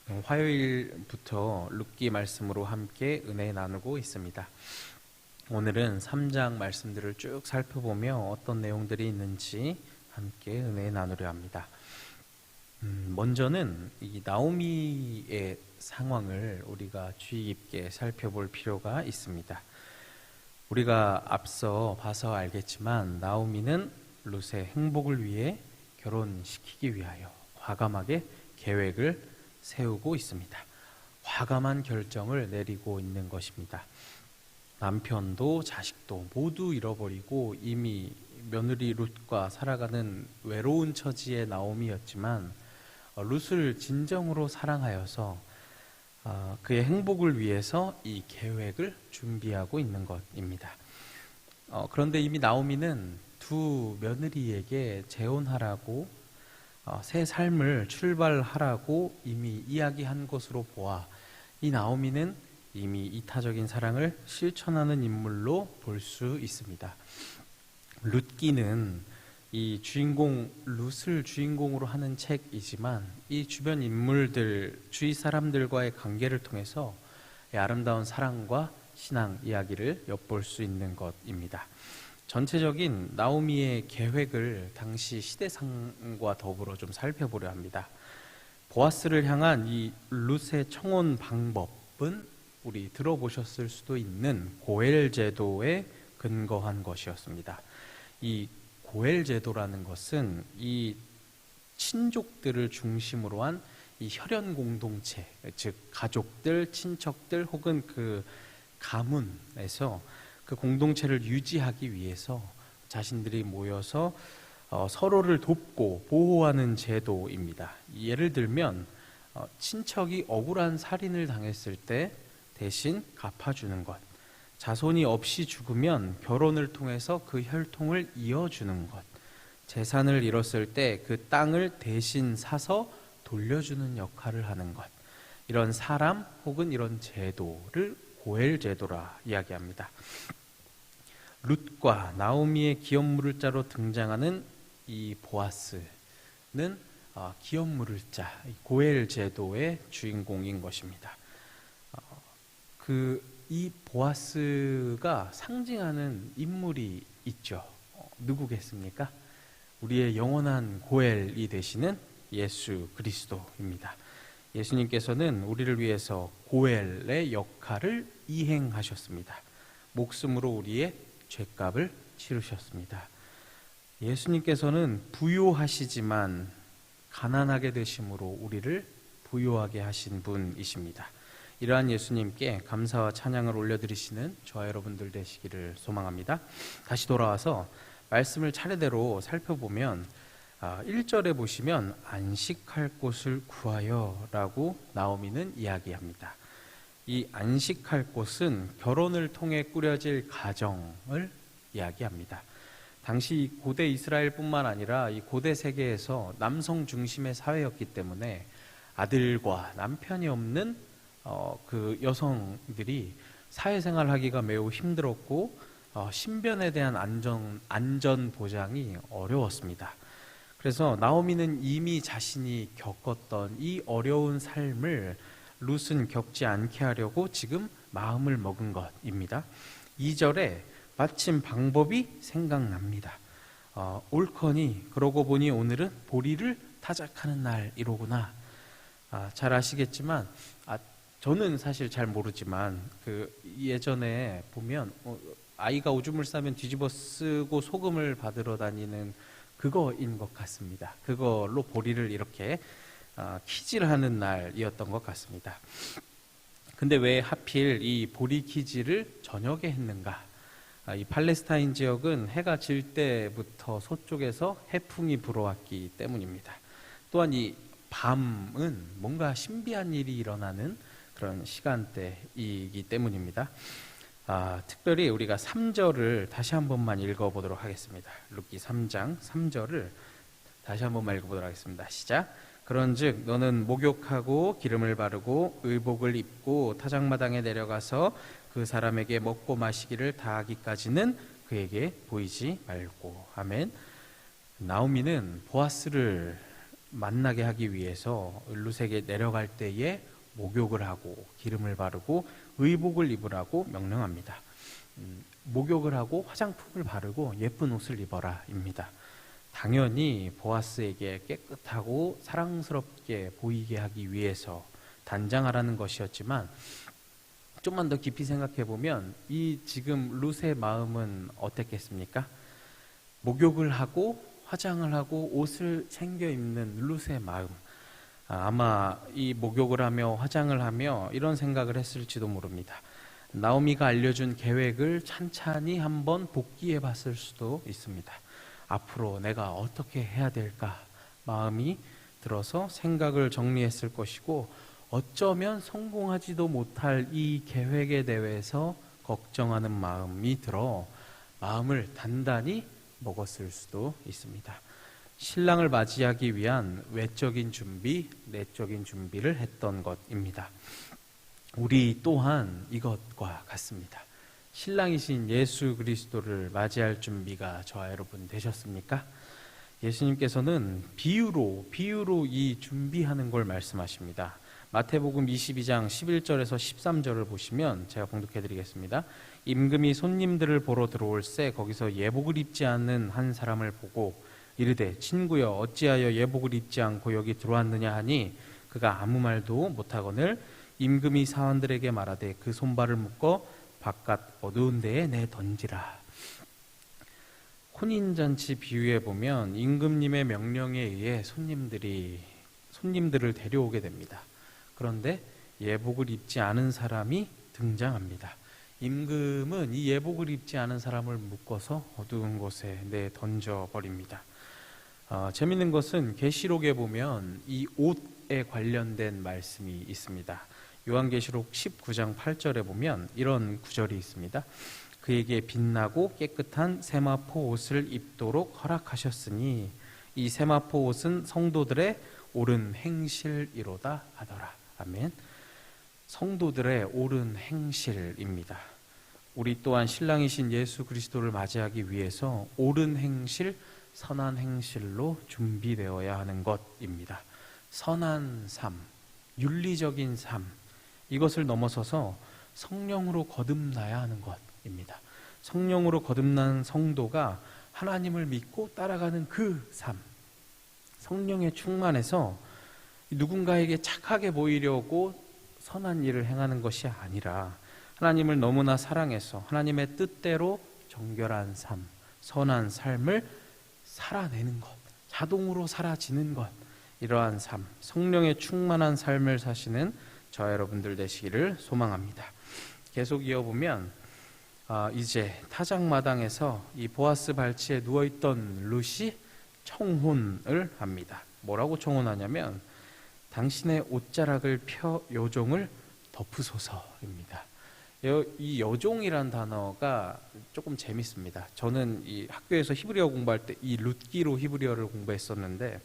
화요일부터 룻기 말씀으로 함께 은혜 나누고 있습니다. 오늘은 3장 말씀들을 쭉 살펴보며 어떤 내용들이 있는지 함께 은혜 나누려 합니다. 먼저는 이 나오미의 상황을 우리가 주의 깊게 살펴볼 필요가 있습니다. 우리가 앞서 봐서 알겠지만 나오미는 룻의 행복을 위해 결혼시키기 위하여 과감하게 계획을 세우고 있습니다. 과감한 결정을 내리고 있는 것입니다. 남편도 자식도 모두 잃어버리고 이미 며느리 룻과 살아가는 외로운 처지의 나오미였지만 룻을 진정으로 사랑하여서 그의 행복을 위해서 이 계획을 준비하고 있는 것입니다. 그런데 이미 나오미는 두 며느리에게 재혼하라고 새 삶을 출발하라고 이미 이야기한 것으로 보아 이 나오미는 이미 이타적인 사랑을 실천하는 인물로 볼 수 있습니다. 룻기는 이 주인공 룻을 주인공으로 하는 책이지만 이 주변 인물들, 주위 사람들과의 관계를 통해서 아름다운 사랑과 신앙 이야기를 엿볼 수 있는 것입니다. 전체적인 나오미의 계획을 당시 시대상과 더불어 좀 살펴보려 합니다. 보아스를 향한 이 룻의 청혼 방법은 우리 들어보셨을 수도 있는 고엘 제도에 근거한 것이었습니다. 이 고엘 제도라는 것은 이 친족들을 중심으로 한 이 혈연 공동체, 즉 가족들, 친척들 혹은 그 가문에서 그 공동체를 유지하기 위해서 자신들이 모여서 서로를 돕고 보호하는 제도입니다. 예를 들면 친척이 억울한 살인을 당했을 때 대신 갚아주는 것, 자손이 없이 죽으면 결혼을 통해서 그 혈통을 이어주는 것, 재산을 잃었을 때 그 땅을 대신 사서 돌려주는 역할을 하는 것, 이런 사람 혹은 이런 제도를 고엘 제도라 이야기합니다. 룻과 나오미의 기업물을자로 등장하는 이 보아스는 기업물을자 고엘 제도의 주인공인 것입니다. 이 보아스가 상징하는 인물이 있죠. 누구겠습니까? 우리의 영원한 고엘이 되시는 예수 그리스도입니다. 예수님께서는 우리를 위해서 고엘의 역할을 이행하셨습니다. 목숨으로 우리의 죄값을 치르셨습니다. 예수님께서는 부요하시지만 가난하게 되심으로 우리를 부요하게 하신 분이십니다. 이러한 예수님께 감사와 찬양을 올려드리시는 저와 여러분들 되시기를 소망합니다. 다시 돌아와서 말씀을 차례대로 살펴보면 1절에 보시면 안식할 곳을 구하여 라고 나오미는 이야기합니다. 이 안식할 곳은 결혼을 통해 꾸려질 가정을 이야기합니다. 당시 고대 이스라엘뿐만 아니라 이 고대 세계에서 남성 중심의 사회였기 때문에 아들과 남편이 없는 그 여성들이 사회생활하기가 매우 힘들었고 신변에 대한 안전 보장이 어려웠습니다. 그래서 나오미는 이미 자신이 겪었던 이 어려운 삶을 룻은 겪지 않게 하려고 지금 마음을 먹은 것입니다. 2절에 마침 방법이 생각납니다. 옳거니 그러고 보니 오늘은 보리를 타작하는 날이로구나. 잘 아시겠지만 저는 사실 잘 모르지만 그 예전에 보면 아이가 오줌을 싸면 뒤집어 쓰고 소금을 받으러 다니는 그거인 것 같습니다. 그걸로 보리를 이렇게 키질하는 날이었던 것 같습니다. 근데 왜 하필 이 보리 키질을 저녁에 했는가? 이 팔레스타인 지역은 해가 질 때부터 서쪽에서 해풍이 불어왔기 때문입니다. 또한 이 밤은 뭔가 신비한 일이 일어나는 그런 시간대이기 때문입니다. 특별히 우리가 3절을 다시 한 번만 읽어보도록 하겠습니다. 룻기 3장 3절을 다시 한 번만 읽어보도록 하겠습니다. 시작. 그런즉 너는 목욕하고 기름을 바르고 의복을 입고 타작마당에 내려가서 그 사람에게 먹고 마시기를 다하기까지는 그에게 보이지 말고. 아멘. 나오미는 보아스를 만나게 하기 위해서 룻에게 내려갈 때에 목욕을 하고 기름을 바르고 의복을 입으라고 명령합니다. 목욕을 하고 화장품을 바르고 예쁜 옷을 입어라입니다. 당연히 보아스에게 깨끗하고 사랑스럽게 보이게 하기 위해서 단장하라는 것이었지만, 좀만 더 깊이 생각해 보면 이 지금 룻의 마음은 어땠겠습니까? 목욕을 하고 화장을 하고 옷을 챙겨 입는 룻의 마음, 아마 이 목욕을 하며 화장을 하며 이런 생각을 했을지도 모릅니다. 나오미가 알려준 계획을 찬찬히 한번 복기해 봤을 수도 있습니다. 앞으로 내가 어떻게 해야 될까 마음이 들어서 생각을 정리했을 것이고, 어쩌면 성공하지도 못할 이 계획에 대해서 걱정하는 마음이 들어 마음을 단단히 먹었을 수도 있습니다. 신랑을 맞이하기 위한 외적인 준비, 내적인 준비를 했던 것입니다. 우리 또한 이것과 같습니다. 신랑이신 예수 그리스도를 맞이할 준비가 저와 여러분 되셨습니까? 예수님께서는 비유로 이 준비하는 걸 말씀하십니다. 마태복음 22장 11절에서 13절을 보시면 제가 봉독해 드리겠습니다. 임금이 손님들을 보러 들어올새 거기서 예복을 입지 않는 한 사람을 보고 이르되 친구여 어찌하여 예복을 입지 않고 여기 들어왔느냐 하니 그가 아무 말도 못하거늘 임금이 사원들에게 말하되 그 손발을 묶어 바깥 어두운 데에 내 던지라. 혼인잔치 비유에 보면 임금님의 명령에 의해 손님들을 데려오게 됩니다. 그런데 예복을 입지 않은 사람이 등장합니다. 임금은 이 예복을 입지 않은 사람을 묶어서 어두운 곳에 내던져 버립니다. 재밌는 것은 계시록에 보면 이 옷에 관련된 말씀이 있습니다. 요한계시록 19장 8절에 보면 이런 구절이 있습니다. 그에게 빛나고 깨끗한 세마포 옷을 입도록 허락하셨으니 이 세마포 옷은 성도들의 옳은 행실이로다 하더라. 아멘. 성도들의 옳은 행실입니다. 우리 또한 신랑이신 예수 그리스도를 맞이하기 위해서 옳은 행실, 선한 행실로 준비되어야 하는 것입니다. 선한 삶, 윤리적인 삶, 이것을 넘어서서 성령으로 거듭나야 하는 것입니다. 성령으로 거듭난 성도가 하나님을 믿고 따라가는 그 삶, 성령에 충만해서 누군가에게 착하게 보이려고 선한 일을 행하는 것이 아니라 하나님을 너무나 사랑해서 하나님의 뜻대로 정결한 삶, 선한 삶을 살아내는 것, 자동으로 사라지는 것, 이러한 삶, 성령에 충만한 삶을 사시는 저와 여러분들 되시기를 소망합니다. 계속 이어보면 이제 타작마당에서 이 보아스 발치에 누워있던 룻이 청혼을 합니다. 뭐라고 청혼하냐면 당신의 옷자락을 펴 여종을 덮으소서입니다. 이 여종이란 단어가 조금 재밌습니다. 저는 이 학교에서 히브리어 공부할 때 이 룻기로 히브리어를 공부했었는데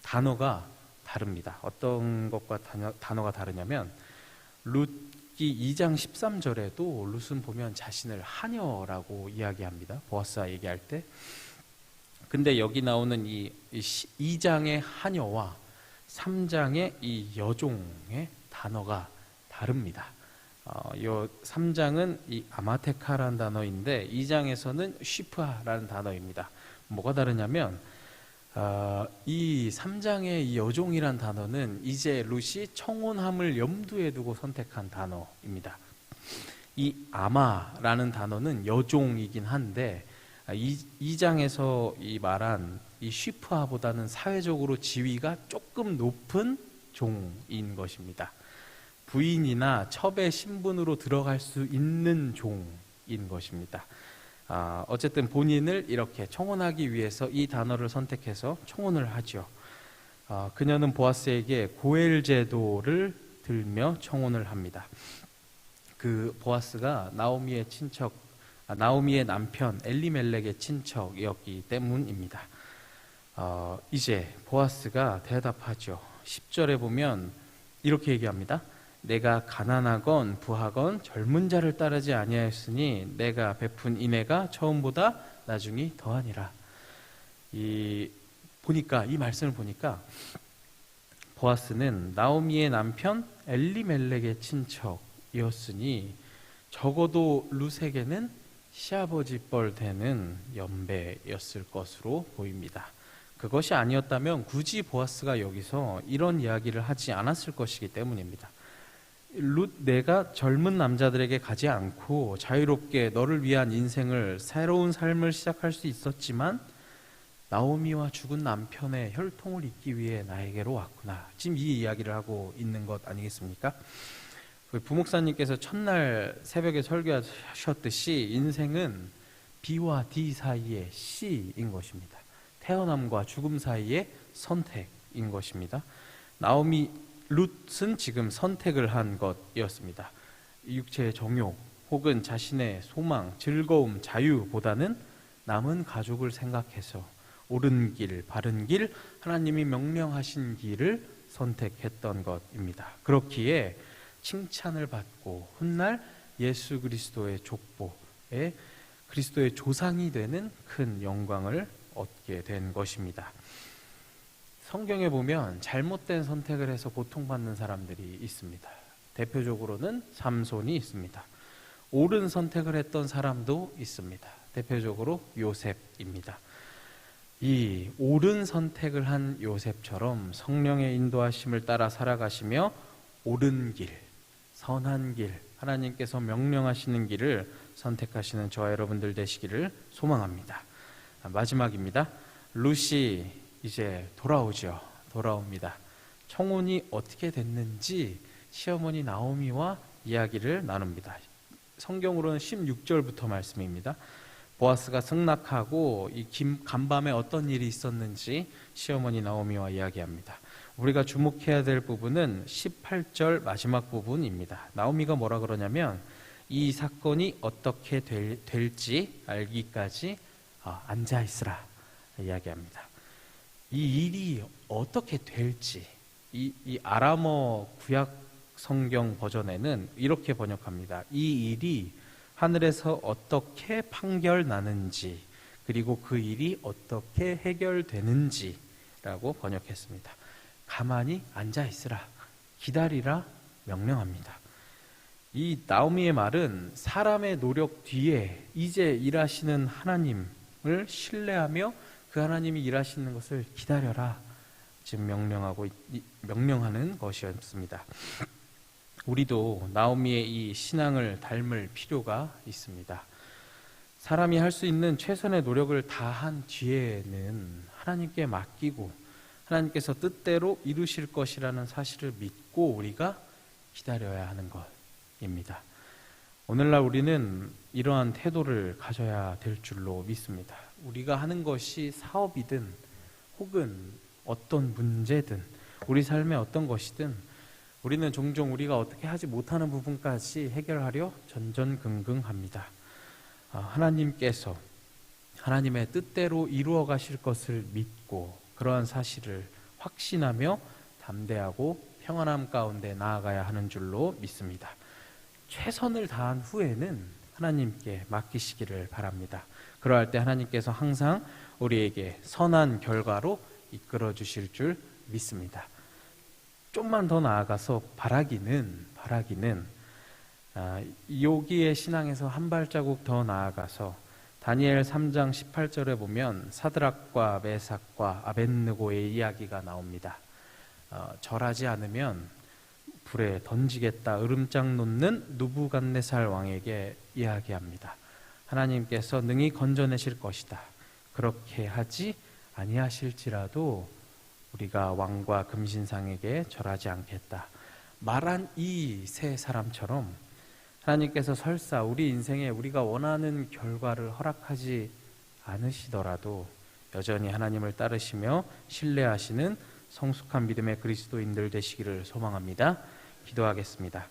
단어가 다릅니다. 어떤 것과 단어가 다르냐면 룻기 2장 13절에도 룻은 보면 자신을 하녀라고 이야기합니다. 보아스와 얘기할 때. 근데 여기 나오는 이 2장의 하녀와 3장의 이 여종의 단어가 다릅니다. 3장은 이 아마테카라는 단어인데 2장에서는 쉬프하라는 단어입니다. 뭐가 다르냐면 이 3장의 이 여종이란 단어는 이제 룻이 청혼함을 염두에 두고 선택한 단어입니다. 이 아마라는 단어는 여종이긴 한데 2장에서 이 말한 이 쉬프하보다는 사회적으로 지위가 조금 높은 종인 것입니다. 부인이나 첩의 신분으로 들어갈 수 있는 종인 것입니다. 어쨌든 본인을 이렇게 청혼하기 위해서 이 단어를 선택해서 청혼을 하죠. 그녀는 보아스에게 고엘 제도를 들며 청혼을 합니다. 그 보아스가 나오미의 친척, 나오미의 남편 엘리멜렉의 친척이었기 때문입니다. 이제 보아스가 대답하죠. 10절에 보면 이렇게 얘기합니다. 내가 가난하건 부하건 젊은 자를 따르지 아니하였으니 내가 베푼 인애가 처음보다 나중이 더하니라. 이 말씀을 보니까 보아스는 나오미의 남편 엘리멜렉의 친척이었으니 적어도 룻에게는 시아버지 뻘 되는 연배였을 것으로 보입니다. 그것이 아니었다면 굳이 보아스가 여기서 이런 이야기를 하지 않았을 것이기 때문입니다. 룻, 내가 젊은 남자들에게 가지 않고 자유롭게 너를 위한 인생을, 새로운 삶을 시작할 수 있었지만 나오미와 죽은 남편의 혈통을 잇기 위해 나에게로 왔구나. 지금 이 이야기를 하고 있는 것 아니겠습니까? 부목사님께서 첫날 새벽에 설교하셨듯이 인생은 B와 D 사이의 C인 것입니다. 태어남과 죽음 사이의 선택인 것입니다. 나오미 룻은 지금 선택을 한 것이었습니다. 육체의 정욕 혹은 자신의 소망, 즐거움, 자유보다는 남은 가족을 생각해서 옳은 길, 바른 길, 하나님이 명령하신 길을 선택했던 것입니다. 그렇기에 칭찬을 받고 훗날 예수 그리스도의 족보에 그리스도의 조상이 되는 큰 영광을 얻게 된 것입니다. 성경에 보면 잘못된 선택을 해서 고통받는 사람들이 있습니다. 대표적으로는 삼손이 있습니다. 옳은 선택을 했던 사람도 있습니다. 대표적으로 요셉입니다. 이 옳은 선택을 한 요셉처럼 성령의 인도하심을 따라 살아가시며 옳은 길, 선한 길, 하나님께서 명령하시는 길을 선택하시는 저와 여러분들 되시기를 소망합니다. 마지막입니다. 룻이 이제 돌아옵니다. 청혼이 어떻게 됐는지 시어머니 나오미와 이야기를 나눕니다. 성경으로는 16절부터 말씀입니다. 보아스가 승낙하고 이 간밤에 어떤 일이 있었는지 시어머니 나오미와 이야기합니다. 우리가 주목해야 될 부분은 18절 마지막 부분입니다. 나오미가 뭐라 그러냐면 이 사건이 어떻게 될지 알기까지 앉아있으라 이야기합니다. 이 일이 어떻게 될지 이 아람어 구약 성경 버전에는 이렇게 번역합니다. 이 일이 하늘에서 어떻게 판결나는지 그리고 그 일이 어떻게 해결되는지라고 번역했습니다. 가만히 앉아있으라, 기다리라 명령합니다. 이 나오미의 말은 사람의 노력 뒤에 이제 일하시는 하나님을 신뢰하며 그 하나님이 일하시는 것을 기다려라 지금 명령하는 것이었습니다. 우리도 나오미의 이 신앙을 닮을 필요가 있습니다. 사람이 할 수 있는 최선의 노력을 다한 뒤에는 하나님께 맡기고 하나님께서 뜻대로 이루실 것이라는 사실을 믿고 우리가 기다려야 하는 것입니다. 오늘날 우리는 이러한 태도를 가져야 될 줄로 믿습니다. 우리가 하는 것이 사업이든 혹은 어떤 문제든 우리 삶의 어떤 것이든 우리는 종종 우리가 어떻게 하지 못하는 부분까지 해결하려 전전긍긍합니다. 하나님께서 하나님의 뜻대로 이루어 가실 것을 믿고 그러한 사실을 확신하며 담대하고 평안함 가운데 나아가야 하는 줄로 믿습니다. 최선을 다한 후에는 하나님께 맡기시기를 바랍니다. 그러할 때 하나님께서 항상 우리에게 선한 결과로 이끌어 주실 줄 믿습니다. 좀만 더 나아가서 바라기는 요기의 신앙에서 한 발자국 더 나아가서 다니엘 3장 18절에 보면 사드락과 메삭과 아벳느고의 이야기가 나옵니다. 절하지 않으면 불에 던지겠다 으름장 놓는 느부갓네살 왕에게 이야기합니다. 하나님께서 능히 건져내실 것이다. 그렇게 하지 아니하실지라도 우리가 왕과 금신상에게 절하지 않겠다. 말한 이 세 사람처럼 하나님께서 설사 우리 인생에 우리가 원하는 결과를 허락하지 않으시더라도 여전히 하나님을 따르시며 신뢰하시는 성숙한 믿음의 그리스도인들 되시기를 소망합니다. 기도하겠습니다.